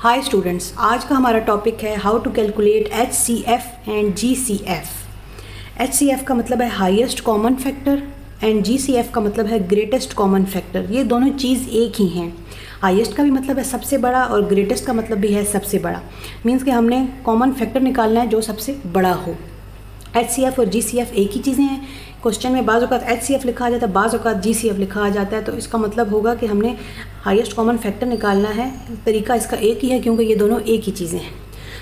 Hi students, आज का हमारा टॉपिक है how to calculate HCF and GCF। HCF का मतलब है highest common factor and GCF का मतलब है ग्रेटेस्ट कॉमन फैक्टर। ये दोनों चीज़ एक ही हैं। हाईएस्ट का भी मतलब है सबसे बड़ा और ग्रेटेस्ट का मतलब भी है सबसे बड़ा। मीन्स कि हमने कॉमन फैक्टर निकालना है जो सबसे बड़ा हो। HCF और GCF एक ही चीज़ें हैं। क्वेश्चन में बाज़ औक़ात HCF लिखा आ जाता है, बाज़ औक़ात GCF लिखा आ जाता है, तो इसका मतलब होगा कि हमने हाईएस्ट कॉमन फैक्टर निकालना है। तरीका इसका एक ही है क्योंकि ये दोनों एक ही चीज़ें हैं।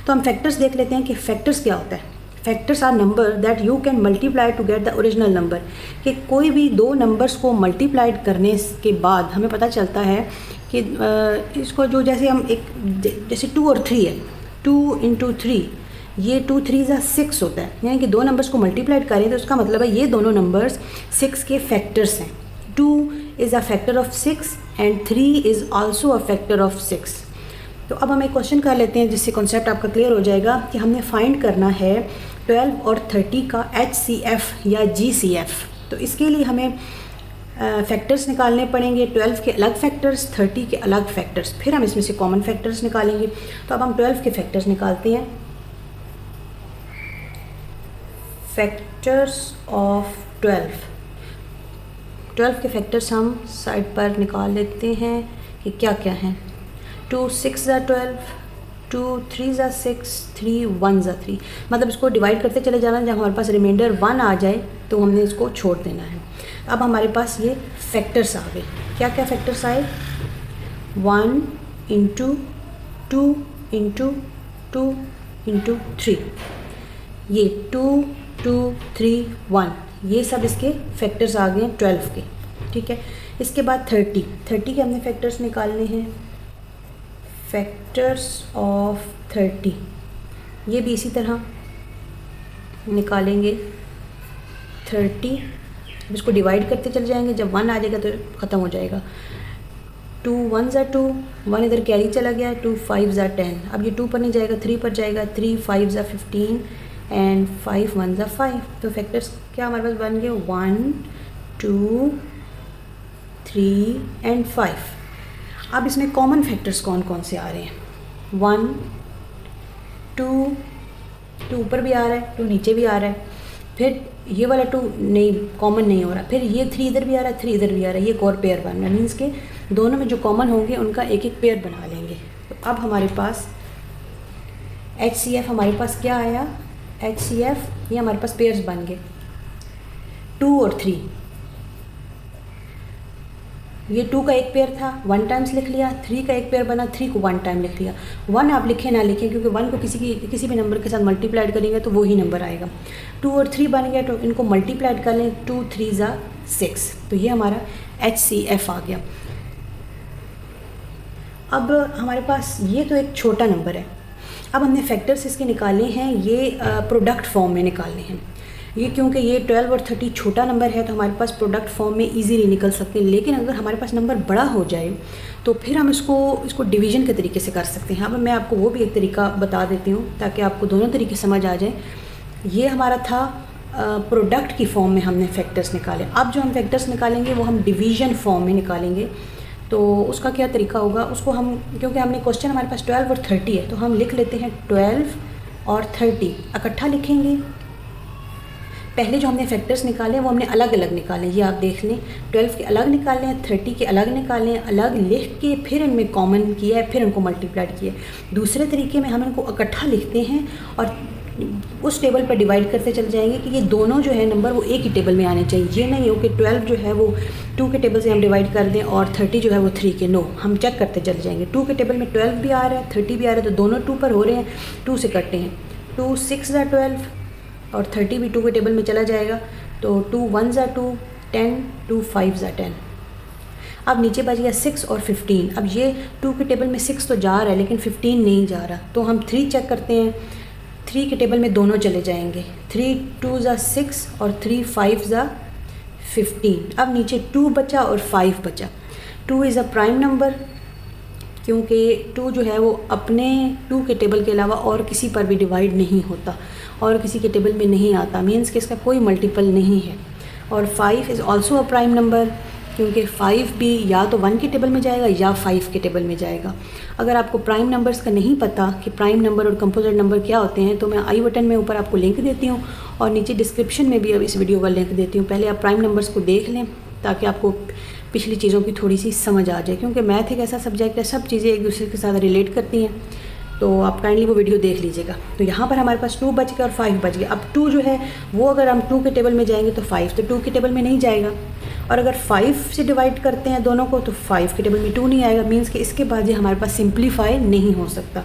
तो हम फैक्टर्स देख लेते हैं कि फैक्टर्स क्या होता है। Factors are number that you can multiply to get the original number. कि कोई भी दो नंबर्स को मल्टीप्लाइड करने के बाद हमें पता चलता है कि इसको जो जैसे हम जैसे 2 और 3 है, 2 × 3, ये 2 3 6 होता है। यानी कि दो नंबर्स को मल्टीप्लाइड करें तो उसका मतलब है ये दोनों नंबर्स 6 के फैक्टर्स हैं। 2 is a factor of 6 and 3 is also a factor of 6। तो अब हम एक क्वेश्चन कर लेते हैं जिससे कॉन्सेप्ट आपका क्लियर हो जाएगा कि हमने फाइंड करना है 12 और 30 का HCF या GCF। तो इसके लिए हमें फैक्टर्स निकालने पड़ेंगे। 12 के अलग फैक्टर्स, 30 के अलग फैक्टर्स, फिर हम इसमें से कॉमन फैक्टर्स निकालेंगे। तो अब हम 12 के फैक्टर्स निकालते हैं। फैक्टर्स ऑफ 12 के फैक्टर्स हम साइड पर निकाल लेते हैं कि क्या क्या हैं। 2 6 12, 2 3 6, 3 1 3। मतलब इसको डिवाइड करते चले जाना, जब हमारे पास रिमाइंडर 1 आ जाए तो हमने इसको छोड़ देना है। अब हमारे पास ये फैक्टर्स आ गए। क्या क्या फैक्टर्स आए? 1 × 2 × 2 × 3, ये 2 2 3 1, ये सब इसके फैक्टर्स आ गए 12 के। ठीक है, इसके बाद 30 के हमने फैक्टर्स निकालने हैं। फैक्टर्स ऑफ 30 ये भी इसी तरह निकालेंगे। 30 इसको डिवाइड करते चले जाएंगे, जब 1 आ जाएगा तो ख़त्म हो जाएगा। 2 1 2, 1 इधर कैरी चला गया, 2 5 10। अब ये 2 पर नहीं जाएगा, 3 पर जाएगा, 3 5 15 एंड 5 1 5। तो फैक्टर्स क्या हमारे पास बन गए? 1 2 3 एंड 5। अब इसमें कॉमन फैक्टर्स कौन कौन से आ रहे हैं? 1 2 ऊपर भी आ रहा है, 2 नीचे भी आ रहा है, फिर ये वाला 2 नहीं, कॉमन नहीं हो रहा, फिर ये 3 इधर भी आ रहा है, 3 इधर भी आ रहा है, ये एक और पेयर बन रहा है। मीन्स के दोनों में जो कॉमन होंगे उनका एक एक पेयर बना लेंगे। तो अब हमारे पास HCF हमारे पास क्या आया? HCF ये हमारे पास पेयर्स बन गए 2 और 3। ये 2 का एक पेयर था, 1 टाइम्स लिख लिया। 3 का एक पेयर बना, 3 को 1 टाइम लिख लिया। 1 आप लिखें ना लिखें, क्योंकि 1 को किसी भी नंबर के साथ मल्टीप्लाइड करेंगे तो वही नंबर आएगा। 2 और 3 बन गया तो इनको मल्टीप्लाइड कर लें, 2 3 6। तो ये हमारा HCF आ गया। अब हमारे पास ये तो एक छोटा नंबर है। अब हमने फैक्टर्स इसके निकाले हैं, ये प्रोडक्ट फॉर्म में निकालने हैं। ये क्योंकि ये 12 और 30 छोटा नंबर है तो हमारे पास प्रोडक्ट फॉर्म में इजीली निकल सकते हैं। लेकिन अगर हमारे पास नंबर बड़ा हो जाए तो फिर हम इसको डिवीज़न के तरीके से कर सकते हैं। अब मैं आपको वो भी एक तरीका बता देती हूँ ताकि आपको दोनों तरीके समझ आ जाए। ये हमारा था प्रोडक्ट की फॉर्म में हमने फैक्टर्स निकाले। अब जो हम फैक्टर्स निकालेंगे वो हम डिवीज़न फॉर्म में निकालेंगे। तो उसका क्या तरीका होगा, उसको हम, क्योंकि हमने क्वेश्चन हमारे पास 12 और 30 है तो हम लिख लेते हैं 12 और 30 इकट्ठा लिखेंगे। पहले जो हमने फैक्टर्स निकाले वो हमने अलग अलग निकाले, ये आप देख लें। 12 के अलग निकाले हैं, 30 के अलग निकाले हैं, अलग लिख के फिर इनमें कॉमन किया है, फिर इनको मल्टीप्लाइड किया है। दूसरे तरीके में हम इनको इकट्ठा लिखते हैं और उस टेबल पर डिवाइड करते चले जाएंगे कि ये दोनों जो है नंबर वो एक ही टेबल में आने चाहिए। ये नहीं हो कि 12 जो है वो 2 के टेबल से हम डिवाइड कर दें और 30 जो है वो 3 के। नो, हम चेक करते चले जाएंगे। 2 के टेबल में 12 भी आ रहा है, 30 भी आ रहा है, तो दोनों 2 पर हो रहे हैं, 2 से करते हैं। 2 6 12 और 30 भी 2 के टेबल में चला जाएगा, तो 2 1 2 10, 2 5 10। अब नीचे बच गया 6 और 15। अब ये 2 के टेबल में 6 तो जा रहा है लेकिन 15 नहीं जा रहा, तो हम 3 चेक करते हैं। 3 के टेबल में दोनों चले जाएंगे, 3 2 6 और 3 5 15। अब नीचे 2 बचा और 5 बचा। 2 इज़ अ प्राइम नंबर क्योंकि 2 जो है वो अपने 2 के टेबल के अलावा और किसी पर भी डिवाइड नहीं होता और किसी के टेबल में नहीं आता। मीन्स कि इसका कोई मल्टीपल नहीं है। और 5 is also a prime number क्योंकि 5 भी या तो 1 के टेबल में जाएगा या 5 के टेबल में जाएगा। अगर आपको प्राइम नंबर्स का नहीं पता कि प्राइम नंबर और कंपोजिट नंबर क्या होते हैं, तो मैं आई बटन में ऊपर आपको लिंक देती हूँ और नीचे डिस्क्रिप्शन में भी अब इस वीडियो का लिंक देती हूँ। पहले आप प्राइम नंबर्स को देख लें ताकि आपको पिछली चीज़ों की थोड़ी सी समझ आ जाए, क्योंकि मैथ एक ऐसा सब्जेक्ट है, सब चीज़ें एक दूसरे के साथ रिलेट करती हैं। तो आप काइंडली वो वीडियो देख लीजिएगा। तो यहाँ पर हमारे पास 2 बच गया और 5 बच गया। अब 2 जो है वो अगर हम 2 के टेबल में जाएंगे तो 5 तो 2 के टेबल में नहीं जाएगा, और अगर 5 से डिवाइड करते हैं दोनों को तो 5 के टेबल में 2 नहीं आएगा। मीन्स कि इसके बाद ये हमारे पास सिंप्लीफाई नहीं हो सकता।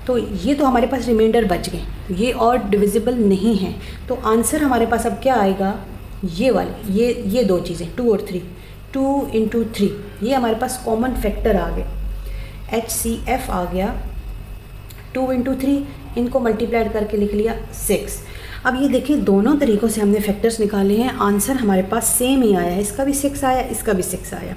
तो ये तो हमारे पास रिमाइंडर बच गए, ये और डिविजिबल नहीं है। तो आंसर हमारे पास अब क्या आएगा, ये वाले ये 2 चीज़ें 2 और 3, 2 × 3, ये हमारे पास कॉमन फैक्टर आ गए। HCF आ गया 2 × 3, इनको मल्टीप्लाइड करके लिख लिया 6। अब ये देखिए दोनों तरीक़ों से हमने फैक्टर्स निकाले हैं, आंसर हमारे पास सेम ही आया है। इसका भी 6 आया, इसका भी 6 आया।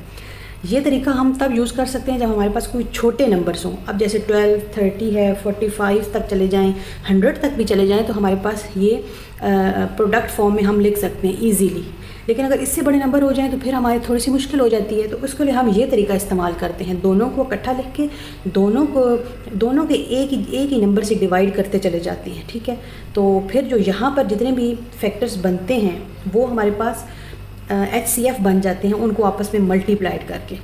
ये तरीका हम तब यूज़ कर सकते हैं जब हमारे पास कोई छोटे नंबर्स हों। अब जैसे 12, 30 है, 45 तक चले जाएं, 100 तक भी चले जाएं, तो हमारे पास ये प्रोडक्ट फॉर्म में हम लिख सकते हैं ईजीली। लेकिन अगर इससे बड़े नंबर हो जाएं तो फिर हमारी थोड़ी सी मुश्किल हो जाती है। तो उसके लिए हम ये तरीका इस्तेमाल करते हैं, दोनों को इकट्ठा लिख के दोनों के एक ही नंबर से डिवाइड करते चले जाते हैं। ठीक है, तो फिर जो यहाँ पर जितने भी फैक्टर्स बनते हैं वो हमारे पास HCF बन जाते हैं, उनको आपस में मल्टीप्लाइड करके।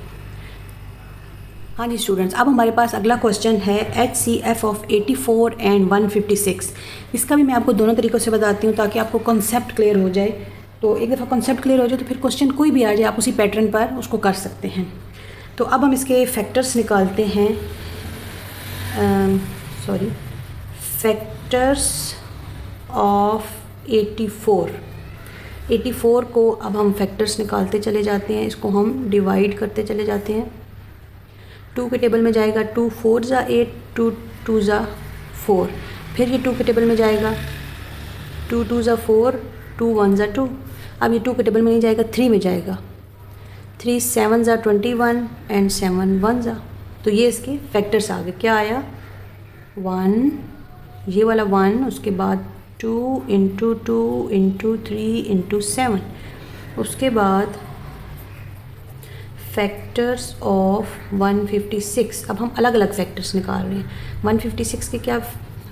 हाँ जी स्टूडेंट्स, अब हमारे पास अगला क्वेश्चन है HCF ऑफ 84 एंड 156। इसका भी मैं आपको दोनों तरीक़ों से बताती हूँ ताकि आपको कॉन्सेप्ट क्लियर हो जाए। तो एक दफ़ा कॉन्सेप्ट क्लियर हो जाए तो फिर क्वेश्चन कोई भी आ जाए आप उसी पैटर्न पर उसको कर सकते हैं। तो अब हम इसके फैक्टर्स निकालते हैं, फैक्टर्स ऑफ 84 को अब हम फैक्टर्स निकालते चले जाते हैं। इसको हम डिवाइड करते चले जाते हैं। 2 के टेबल में जाएगा 2 4 ज़ा 8, 2 2 ज़ा 4। फिर ये 2 के टेबल में जाएगा 2 2 ज़ा 4, 2 1 ज़ा 2। अब ये 2 के टेबल में नहीं जाएगा, 3 में जाएगा। 3 7 ज़ा 21 एंड 7 1 ज़ा। तो ये इसके फैक्टर्स आ गए। क्या आया, 1, ये वाला 1, उसके बाद 2 × 2 × 3 × 7। उसके बाद फैक्टर्स ऑफ 156। अब हम अलग अलग फैक्टर्स निकाल रहे हैं। 156 के क्या,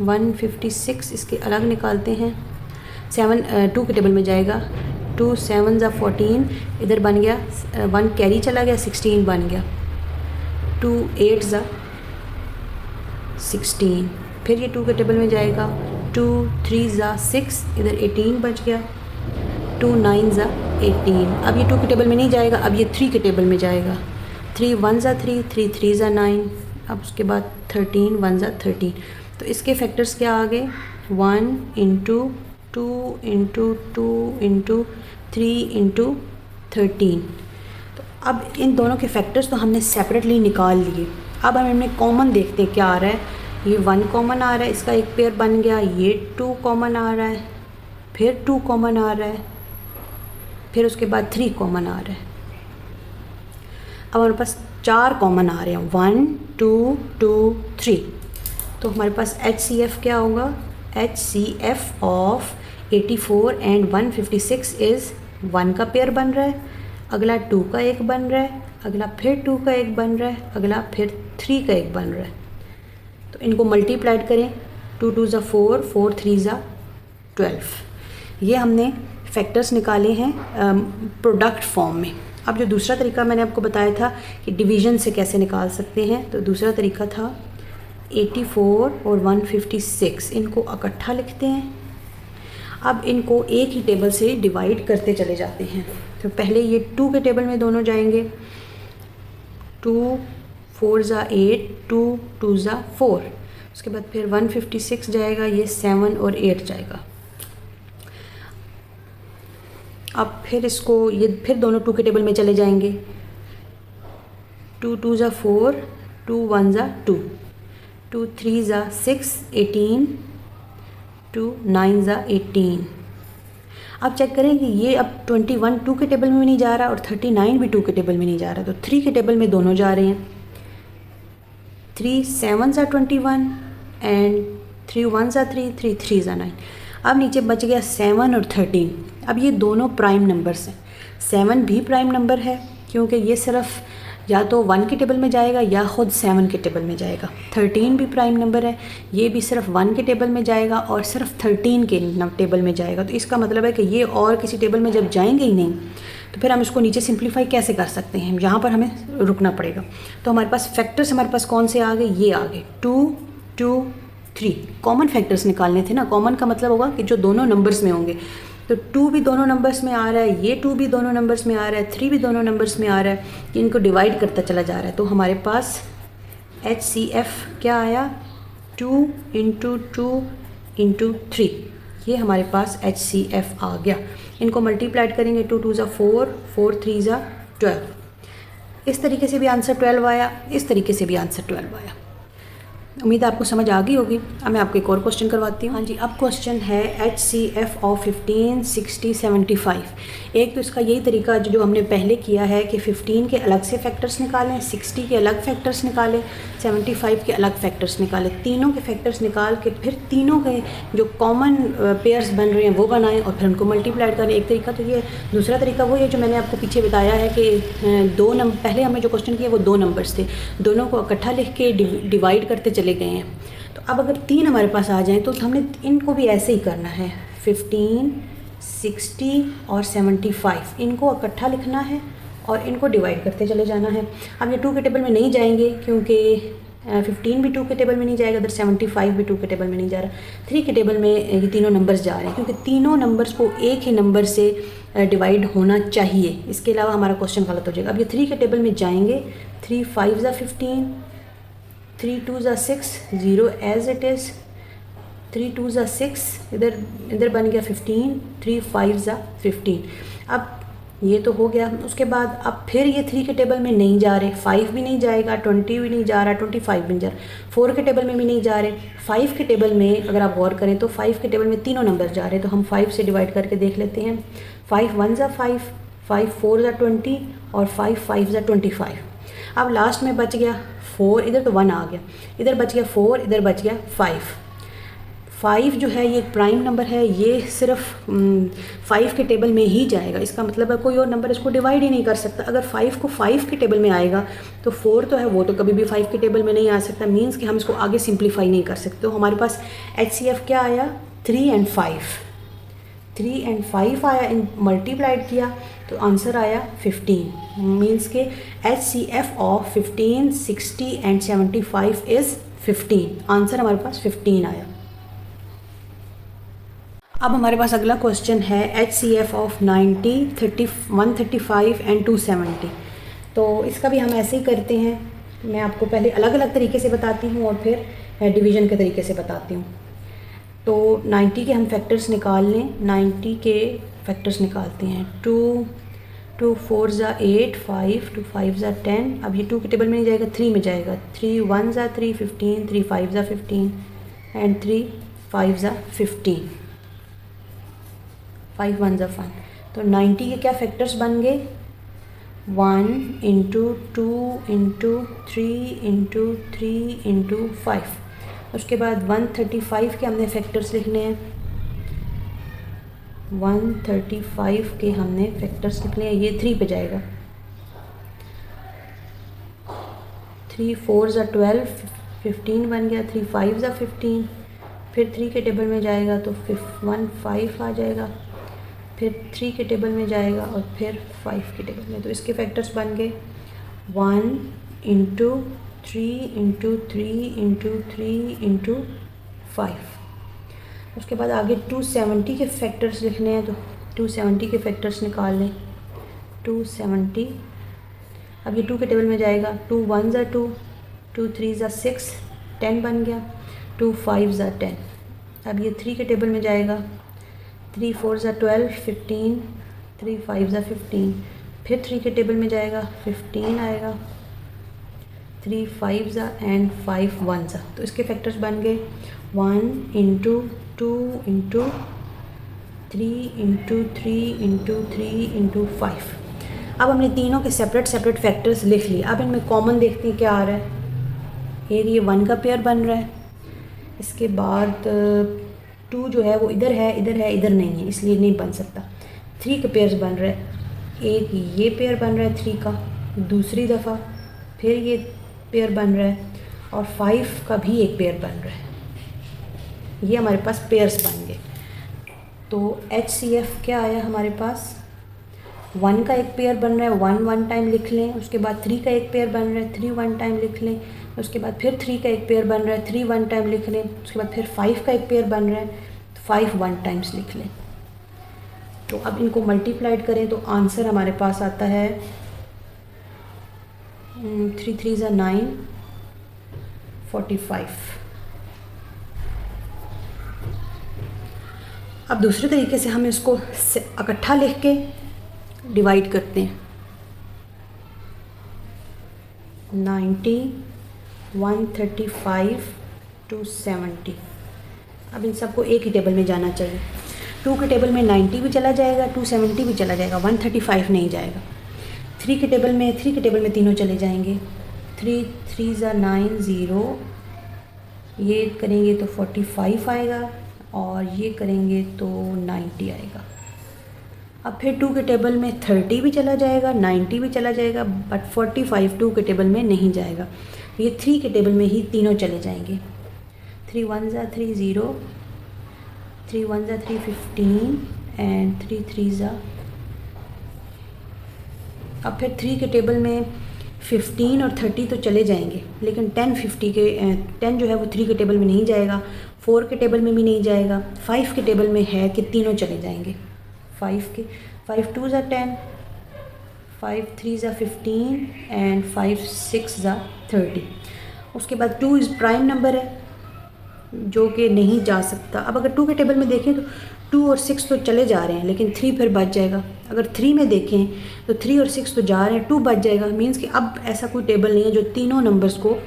156 इसके अलग निकालते हैं। 2 के टेबल में जाएगा, 2 7 ज़ा 14, इधर बन गया 1 कैरी चला गया, 16 बन गया। 2 8 ज़ा 16। फिर ये 2 के टेबल में जाएगा, 2 3 ज़ा 6, इधर 18 बच गया। 2 9 ज़ा 18। अब ये 2 के टेबल में नहीं जाएगा, अब ये 3 के टेबल में जाएगा। 3 1 ज़ा 3, 3 3 ज़ा 9। अब उसके बाद 13 1 ज़ा 13। तो इसके फैक्टर्स क्या आ गए, 1 × 2 × 2 × 3 × 13। तो अब इन दोनों के फैक्टर्स तो हमने सेपरेटली निकाल लिए। अब हम इनमें कॉमन देखते हैं क्या आ रहा है। ये 1 कॉमन आ रहा है, इसका एक पेयर बन गया। ये 2 कॉमन आ रहा है, फिर 2 कॉमन आ रहा है, फिर उसके बाद 3 कॉमन आ रहा है। अब हमारे पास 4 कॉमन आ रहे हैं, 1 2 2 3। तो हमारे पास HCF क्या होगा, HCF ऑफ 84 एंड 156 इज़ 1 का पेयर बन रहा है, अगला 2 का एक बन रहा है, अगला फिर 2 का एक बन रहा है, अगला फिर 3 का एक बन रहा है। तो इनको मल्टीप्लाइड करें, 2 2 ज़ा 4, 4 3 ज़ा 12। ये हमने फैक्टर्स निकाले हैं प्रोडक्ट फॉर्म में। अब जो दूसरा तरीका मैंने आपको बताया था कि डिवीज़न से कैसे निकाल सकते हैं, तो दूसरा तरीका था 84 और 156, इनको इकट्ठा लिखते हैं। अब इनको एक ही टेबल से डिवाइड करते चले जाते हैं। तो पहले ये 2 के टेबल में दोनों जाएंगे, 2 4 ज़ा 8, 2 2 ज़ा 4। उसके बाद फिर 156 जाएगा, ये 7 और 8 जाएगा। अब फिर इसको ये फिर दोनों 2 के टेबल में चले जाएंगे, 2 2 ज़ा 4, 2 1 ज़ा 2, 2 3 ज़ा 6 18, 2 9 ज़ा 18। अब चेक करें कि ये अब 21 2 के टेबल में भी नहीं जा रहा और 39 भी 2 के टेबल में नहीं जा रहा, तो 3 के टेबल में दोनों जा रहे हैं। 3 7 ज़ा 21 एंड 3 1 ज़ा 3, 3 3 ज़ा 9। अब नीचे बच गया 7 और 13। अब ये दोनों प्राइम नंबर्स हैं, 7 भी प्राइम नंबर है क्योंकि ये सिर्फ या तो 1 के टेबल में जाएगा या ख़ुद 7 के टेबल में जाएगा। 13 भी प्राइम नंबर है, ये भी सिर्फ 1 के टेबल में जाएगा और सिर्फ 13 के टेबल में जाएगा। तो इसका मतलब है कि ये और किसी टेबल में जब जाएंगे ही नहीं तो फिर हम इसको नीचे सिंप्लीफाई कैसे कर सकते हैं, यहाँ पर हमें रुकना पड़ेगा। तो हमारे पास फैक्टर्स हमारे पास कौन से आ गए, ये आ गए 2 2 3। कॉमन फैक्टर्स निकालने थे ना, कॉमन का मतलब होगा कि जो दोनों नंबर्स में होंगे। तो 2 भी दोनों नंबर्स में आ रहा है, ये 2 भी दोनों नंबर्स में आ रहा है, 3 भी दोनों नंबर्स में आ रहा है, इनको डिवाइड करता चला जा रहा है। तो हमारे पास HCF क्या आया, 2 × 2 × 3, ये हमारे पास HCF आ गया। इनको मल्टीप्लाइड करेंगे, 2 2 4, 4 3 12। इस तरीके से भी आंसर 12 आया, इस तरीके से भी आंसर 12 आया। उम्मीद आपको समझ आ गई होगी। अब मैं आपको एक और क्वेश्चन करवाती हूँ। हाँ जी, अब क्वेश्चन है HCF ऑफ 15 60 75। एक तो इसका यही तरीका जो हमने पहले किया है कि 15 के अलग से फैक्टर्स निकालें, 60 के अलग फैक्टर्स निकालें, 75 के अलग फैक्टर्स निकालें। तीनों के फैक्टर्स निकाल के फिर तीनों के जो कॉमन पेयर्स बन रहे हैं वो बनाएं और फिर उनको मल्टीप्लाइड करें। एक तरीका तो ये, दूसरा तरीका वो है जो मैंने आपको पीछे बताया है कि पहले हमने जो क्वेश्चन किया वो 2 नंबर्स थे, दोनों को इकट्ठा लिख के डिवाइड करते चले गए हैं। तो अब अगर 3 हमारे पास आ जाएं तो हमने इनको भी ऐसे ही करना है, 15 60 और 75 इनको इकट्ठा लिखना है और इनको डिवाइड करते चले जाना है। अब ये 2 के टेबल में नहीं जाएंगे क्योंकि 15 भी 2 के टेबल में नहीं जाएगा, इधर 75 भी 2 के टेबल में नहीं जा रहा, 3 के टेबल में ये तीनों नंबर्स जा रहे हैं क्योंकि तीनों नंबर्स को एक ही नंबर से डिवाइड होना चाहिए। इसके अलावा हमारा क्वेश्चन गलत हो जाएगा। अब ये 3 के टेबल में जाएंगे, 3 5 15, 3 2 6, 0 एज इट इज़, 3 2 6, इधर बन गया 15, 3 5 15। अब ये तो हो गया। उसके बाद अब फिर ये 3 के टेबल में नहीं जा रहे, 5 भी नहीं जाएगा, 20 भी नहीं जा रहा, 25 भी नहीं जा रहा, 4 के टेबल में भी नहीं जा रहे। 5 के टेबल में अगर आप गौर करें तो 5 के टेबल में तीनों नंबर जा रहे हैं, तो हम 5 से डिवाइड करके देख लेते हैं। 5 1 5, 5 4 20 और 5 5 25। अब लास्ट में बच गया 4, इधर तो 1 आ गया, इधर बच गया 4, इधर बच गया 5। 5 जो है ये एक प्राइम नंबर है, ये सिर्फ 5 के टेबल में ही जाएगा। इसका मतलब है कोई और नंबर इसको डिवाइड ही नहीं कर सकता। अगर 5 को 5 के टेबल में आएगा तो 4 तो है वो तो कभी भी 5 के टेबल में नहीं आ सकता, मींस कि हम इसको आगे सिंप्लीफाई नहीं कर सकते। तो हमारे पास HCF क्या आया, 3 और 5, 3 और 5 आया, इन मल्टीप्लाइड किया तो आंसर आया 15। मींस के HCF of 15 60 and 75 is 15। Answer हमारे पास 15 आया। अब हमारे पास अगला क्वेश्चन है HCF ऑफ 90 30 135 एंड 270। तो इसका भी हम ऐसे ही करते हैं, मैं आपको पहले अलग अलग तरीके से बताती हूँ और फिर डिवीज़न के तरीके से बताती हूँ। तो 90 के हम फैक्टर्स निकाल लें, 90 के फैक्टर्स निकालते हैं। 2 2 4 8, 5 2 5 10। अब ये 2 के टेबल में नहीं जाएगा, 3 में जाएगा। 3 1 3 15, 3 5 15 एंड 3 5 15, 5 1 1। तो 90 के क्या फैक्टर्स बन गए, 1 × 2 × 3 × 3 × 5। उसके बाद 135 के हमने फैक्टर्स लिखने हैं, 135 के हमने फैक्टर्स लिखने हैं, ये 3 पे जाएगा। 3 4 12, 15 बन गया, 3 5 15। फिर 3 के टेबल में जाएगा तो 1 5 आ जाएगा, फिर 3 के टेबल में जाएगा और फिर 5 के टेबल में। तो इसके फैक्टर्स बन गए 1 × 3 × 3 × 3 × 5। उसके बाद आगे 270 के फैक्टर्स लिखने हैं, तो 270 के फैक्टर्स निकाल लें। 270, अब ये 2 के टेबल में जाएगा। 2 1 2, 2 3 6, 10 बन गया। 2 5 10। अब ये 3 के टेबल में जाएगा। 3 4 12, 15, 3 5 15। फिर 3 के टेबल में जाएगा, 15 आएगा। 3 5 एंड 5 1। तो इसके फैक्टर्स बन गए 1 × 2 × 3 × 3 × 3 × 5। अब हमने तीनों के सेपरेट फैक्टर्स लिख लिए। अब इनमें कॉमन देखते हैं क्या आ रहा है। ये 1 का पेयर बन रहा है। इसके बाद 2 जो है वो इधर है, इधर नहीं है, इसलिए नहीं बन सकता। 3 के पेयर्स बन रहे हैं, एक ये पेयर बन रहा है 3 का, दूसरी दफ़ा फिर ये पेयर बन रहा है, और 5 का भी एक पेयर बन रहा है। ये हमारे पास पेयर्स बन गए। तो HCF क्या आया हमारे पास, 1 का एक पेयर बन रहा है, 1 1 टाइम लिख लें, उसके बाद 3 का एक पेयर बन रहा है, 3 1 टाइम लिख लें, उसके बाद फिर 3 का एक पेयर बन रहा है, 3 1 टाइम लिख लें, उसके बाद फिर 5 का एक पेयर बन रहा है, 5 1 टाइम्स लिख लें। तो अब इनको मल्टीप्लाइड करें तो आंसर हमारे पास आता है 3 3 ज़ा 9, 45। अब दूसरे तरीके से हम इसको इकट्ठा लिख के डिवाइड करते हैं। 90, 135 to 70। अब इन सबको एक ही टेबल में जाना चाहिए। 2 के टेबल में 90 भी चला जाएगा, 270 भी चला जाएगा, 135 नहीं जाएगा। 3 के टेबल में तीनों चले जाएंगे। 3 3 ज़ा 9 0, ये करेंगे तो 45 आएगा, और ये करेंगे तो 90 आएगा। अब फिर 2 के टेबल में 30 भी चला जाएगा, 90 भी चला जाएगा, बट 45 2 के टेबल में नहीं जाएगा। ये 3 के टेबल में ही तीनों चले जाएंगे। 3 1 ज़ा 3 0, 3 1 ज़ा 3 15, एंड 3 3 ज़ा। अब फिर 3 के टेबल में 15 और 30 तो चले जाएंगे, लेकिन 10 जो है वो 3 के टेबल में नहीं जाएगा, 4 के टेबल में भी नहीं जाएगा, 5 के टेबल में है कि तीनों चले जाएंगे। 5 2 ज़ा 10, 5 3 ज़ा 15, एंड 5 6 ज़ा 30। उसके बाद 2 इज़ प्राइम नंबर है जो कि नहीं जा सकता। अब अगर 2 के टेबल में देखें तो 2 और 6 तो चले जा रहे हैं, लेकिन 3 फिर बच जाएगा। अगर 3 में देखें तो 3 और 6 तो जा रहे हैं, 2 बच जाएगा। मीन्स कि अब ऐसा कोई टेबल नहीं है जो तीनों नंबर्स को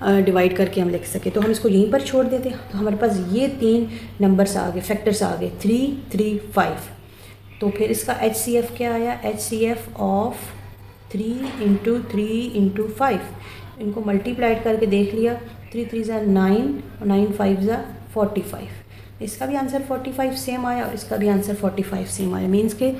डिवाइड करके हम लिख सके। तो हम इसको यहीं पर छोड़ देते हैं। तो हमारे पास ये 3 नंबर्स आ गए, फैक्टर्स आ गए, 3 3 5। तो फिर इसका HCF क्या आया, HCF ऑफ 3 इंटू 3 इंटू 5। इनको मल्टीप्लाइड करके देख लिया, 3 3 ज़ा 9, और 9 5 ज़ा 45। इसका भी आंसर 45 सेम आया, और इसका भी आंसर 45 सेम आया। मीन्स के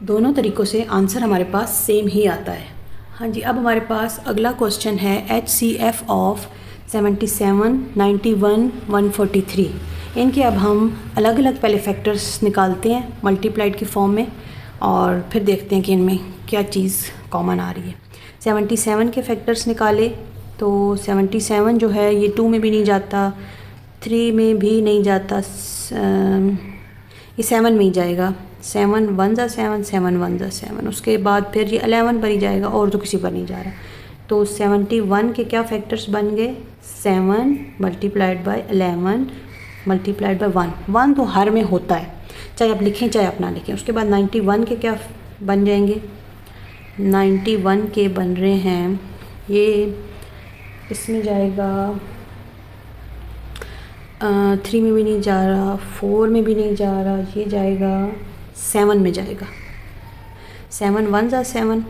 दोनों तरीक़ों से आंसर हमारे पास सेम ही आता है। हाँ जी, अब हमारे पास अगला क्वेश्चन है HCF ऑफ 77, 91, 143। इनके अब हम अलग अलग पहले फैक्टर्स निकालते हैं मल्टीप्लाइड की फॉर्म में, और फिर देखते हैं कि इनमें क्या चीज़ कॉमन आ रही है। 77 के फैक्टर्स निकाले तो 77 जो है ये 2 में भी नहीं जाता, 3 में भी नहीं जाता, ये 7 में ही जाएगा। 7 1 ज़ा 7, 7 1 ज़ा 7। उसके बाद फिर ये 11 पर ही जाएगा, और तो किसी पर नहीं जा रहा। तो 71 के क्या फैक्टर्स बन गए, 7 मल्टीप्लाइड बाय 11 मल्टीप्लाइड बाय 1 तो हर में होता है, चाहे आप लिखें चाहे आप ना लिखें। उसके बाद 91 के क्या बन जाएंगे, 91 के बन रहे हैं, ये इसमें जाएगा, 3 में भी नहीं जा रहा, 4 में भी नहीं जा रहा, ये जाएगा 7 में जाएगा। 7 1 ज़ा 7,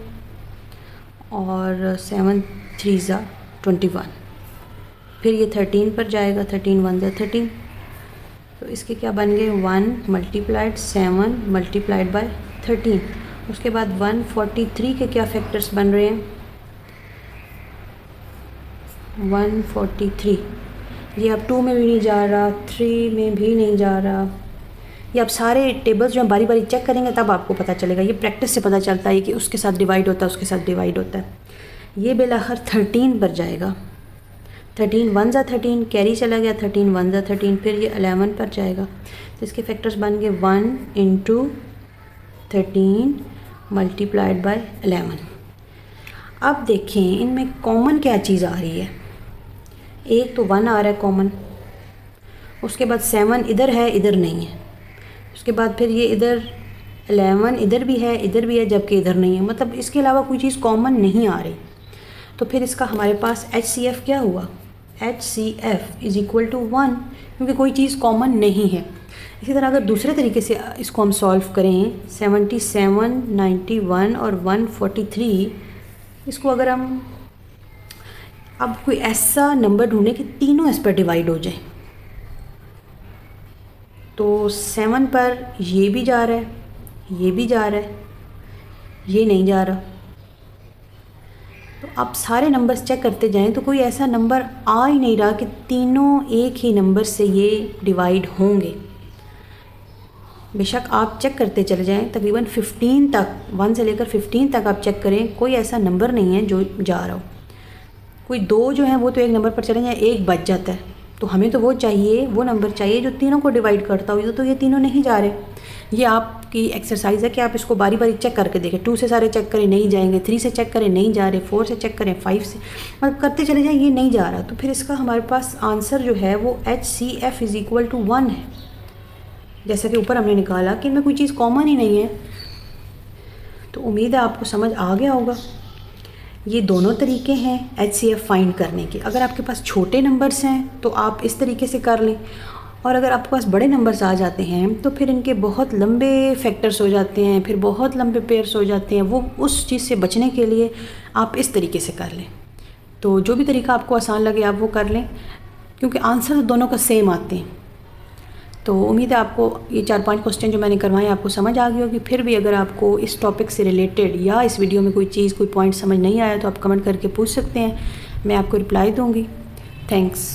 और 7 3 ज़ा 21। फिर ये 13 पर जाएगा, 13 1 ज़ा 13। तो इसके क्या बन गए, 1 मल्टीप्लाइड 7 मल्टीप्लाइड बाय 13। उसके बाद 143 के क्या फैक्टर्स बन रहे हैं, 143, ये अब 2 में भी नहीं जा रहा, 3 में भी नहीं जा रहा। ये आप सारे टेबल्स जो हम बारी बारी चेक करेंगे तब आपको पता चलेगा। ये प्रैक्टिस से पता चलता है कि उसके साथ डिवाइड होता है, उसके साथ डिवाइड होता है। ये बिलाखिर 13 पर जाएगा, 13 1 ज़ा 13 कैरी चला गया, 13 1 ज़ा 13। फिर ये 11 पर जाएगा, तो इसके फैक्टर्स बन गए 1 इंटू 13 मल्टीप्लाइड बाय 11। अब देखें इनमें कॉमन क्या चीज़ आ रही है, एक तो 1 आ रहा है कॉमन, उसके बाद 7 इधर है इधर नहीं है, उसके बाद फिर ये इधर 11 इधर भी है जबकि इधर नहीं है। मतलब इसके अलावा कोई चीज़ कॉमन नहीं आ रही। तो फिर इसका हमारे पास HCF क्या हुआ, HCF इज़ इक्वल टू 1, क्योंकि कोई चीज़ कॉमन नहीं है। इसी तरह अगर दूसरे तरीके से इसको हम सॉल्व करें, 77 91 और 143, इसको अगर हम अब कोई ऐसा नंबर ढूंढें कि तीनों इस पर डिवाइड हो जाए, तो 7 पर ये भी जा रहा है, ये भी जा रहा है, ये नहीं जा रहा। तो आप सारे नंबर्स चेक करते जाएं तो कोई ऐसा नंबर आ ही नहीं रहा कि तीनों एक ही नंबर से ये डिवाइड होंगे। बेशक आप चेक करते चले जाएं, तकरीबन 15 तक, 1 से लेकर 15 तक आप चेक करें, कोई ऐसा नंबर नहीं है जो जा रहा हो। कोई 2 जो है वो तो एक नंबर पर चले जाए, एक बच जाता है, तो हमें तो वो चाहिए, वो नंबर चाहिए जो तीनों को डिवाइड करता हो। तो ये तीनों नहीं जा रहे। ये आपकी एक्सरसाइज है कि आप इसको बारी बारी चेक करके देखें। 2 से सारे चेक करें, नहीं जाएंगे। 3 से चेक करें, नहीं जा रहे। 4 से चेक करें, 5 से, मतलब करते चले जाएं, ये नहीं जा रहा। तो फिर इसका हमारे पास आंसर जो है वो HCF = 1 है, जैसा कि ऊपर हमने निकाला कि इनमें कोई चीज़ कॉमन ही नहीं है। तो उम्मीद है आपको समझ आ गया होगा। ये दोनों तरीके हैं HCF फाइंड करने के। अगर आपके पास छोटे नंबर्स हैं तो आप इस तरीके से कर लें, और अगर आपके पास बड़े नंबर्स आ जाते हैं तो फिर इनके बहुत लंबे फैक्टर्स हो जाते हैं, फिर बहुत लंबे पेयर्स हो जाते हैं। वो उस चीज़ से बचने के लिए आप इस तरीके से कर लें। तो जो भी तरीका आपको आसान लगे आप वो कर लें, क्योंकि आंसर दोनों का सेम आते हैं। तो उम्मीद है आपको ये 4-5 क्वेश्चन जो मैंने करवाए आपको समझ आ गई होगी। फिर भी अगर आपको इस टॉपिक से रिलेटेड या इस वीडियो में कोई चीज़, कोई पॉइंट समझ नहीं आया तो आप कमेंट करके पूछ सकते हैं, मैं आपको रिप्लाई दूँगी। थैंक्स।